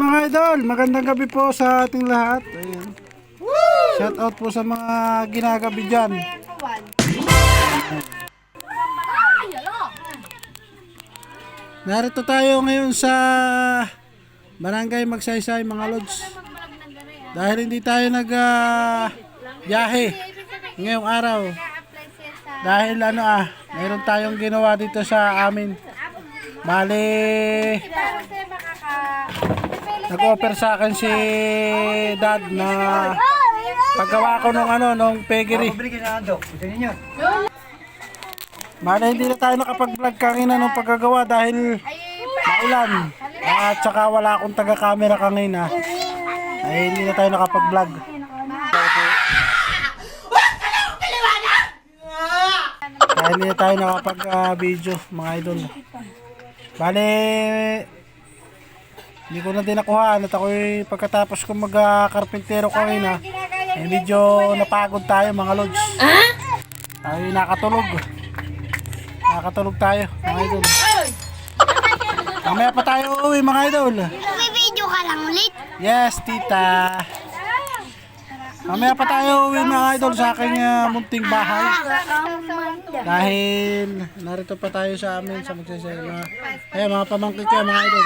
Mga idol, magandang gabi po sa ating lahat. Ayan. Shout out po sa mga ginagabi dyan. Narito tayo ngayon sa Barangay Magsaysay mga lods. Dahil hindi tayo biyahe ngayong araw. Dahil mayroon tayong ginawa dito sa amin. Bale, nag-offer sa akin si Dad na paggawa ko nung peggery. Bale, hindi na tayo nakapag-vlog kanina nung paggagawa dahil maulan. At saka wala akong taga-camera kanina. Ay hindi na tayo nakapag-vlog. Dahil hindi na tayo nakapag-video mga idol. Bale, hindi ko na din nakuhaan at ako'y pagkatapos ko mag-karpintero kanina, medyo napagod tayo mga lods. Tayo nakatulog. Nakatulog tayo mga idol. Mamaya pa tayo uuwi mga idol. Video ka lang ulit. Yes, tita. Mamaya pa tayo uuwi mga idol sa aking munting bahay. Dahil narito pa tayo sa amin sa Magsaysay. Ayan mga pamangkin ko mga idol.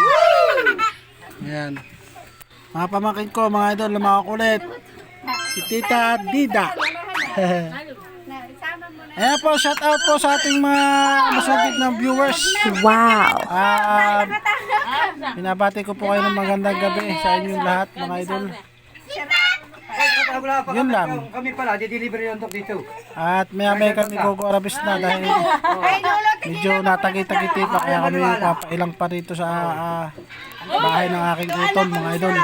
Ayan. Mga pamangkin ko mga idol na mga kulit. Si Tita Dida. Ayan po, shout out po sa ating mga masugid ng viewers. Wow. Binabati ko po kayo ng magandang gabi sa inyong lahat mga idol. Yun lang. Kami pala, di-deliver yung tok dito. At maya kami go-arabis na dahil medyo natagi-tagiti pa kaya kami papailang pa dito sa bahay ng aking utol mga idol.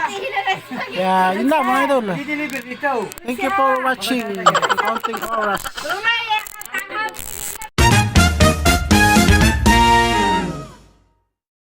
Kaya yun lang mga idol. Di-deliver dito. Thank you for watching. Counting oras.